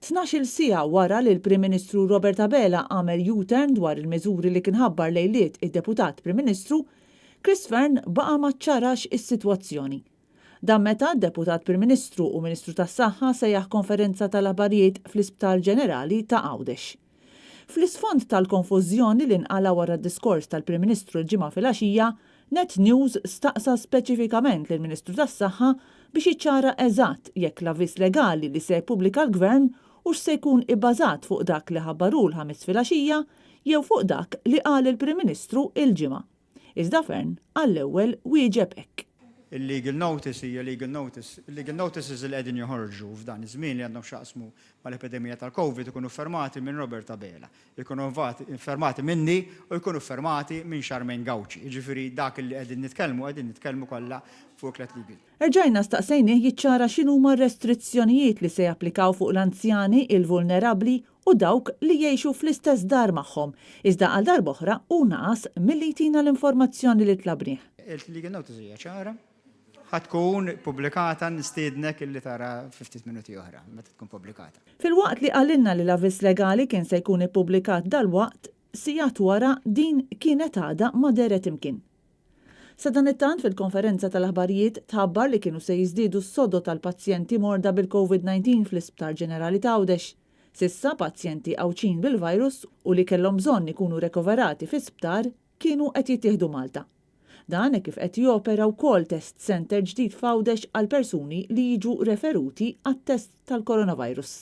12 siegħa wara li l-Prim Ministru Robert Abela għamel U-turn dwar il-miżuri li kien ħabbar lejliet id-Deputat Prim Ministru, Chris Fearn baqa' ma ċċarax is-sitwazzjoni. Dan meta d-Deputat Prim Ministru u Ministru tas-Saħħa sejjaħ konferenza tal-aħbarijiet fl-Isptar Ġenerali ta' Għawdex. Fl-isfond tal-konfużjoni li nqala wara d-diskors tal-Prim Ministru l-ġimgħa filgħaxija, Net News staqsa speċifikament lill-Ministru tas-Saħħa biex jiċċara eżatt jekk l-avviż legali li se jippubblika l-Gvern u se jkun ibbażat fuq dak li ħabbaru l-ħamis filgħaxija jew fuq dak li qal il-Prim Ministru il-ġimgħa. Iżda Fearn għall-ewwel wieġeb hekk. Il-legal notice hija legal notice. Il-legal notices li qegħdin joħorġu f'dan iż-żmien li għandhom x'jaqsmu mal-epidemija tal-COVID ikunu fermati minn Robert Abela, ikunu fermati minni u jkunu fermati minn Charmaine Gawci. Jiġifieri dak li qegħdin nitkellmu kollha fuq let legal. Erġajna staqsejnieh jiċċara x'inhuma r-restrizzjonijiet li se japplikaw fuq l-anzjani, il-vulnerabbli u dawk li jgħixu fl-istess dar magħhom, iżda għal darb'oħra hu naqas milli jtina l-informazzjoni li tlabnieh. Il-legal notice hija ċara, ħatkun pubblikata nistiednek illi tara 50 minuti oħra meta tkun pubblikata. Fil-waqt li qalilna li l-avviż legali kien se jkun ippubblikat dal-waqt, sigħat wara din kienet għadha ma deret imkien. Sa dan it-tant fil-konferenza tal-aħbarijiet tħabbar li kienu se jiżdiedu s-sodo tal-pazjenti morda bil-COVID-19 fl-Isptar Ġenerali ta' Għawdex. Sissa pazjenti għawċin bil-virus u li kellhom bżonn ikunu rekoverati fi sptar kienu qed jittieħdu Malta. Dan kif qed jopera wkoll test center ġdid f'Għawdex għal persuni li jiġu referuti għat-test tal-coronavirus.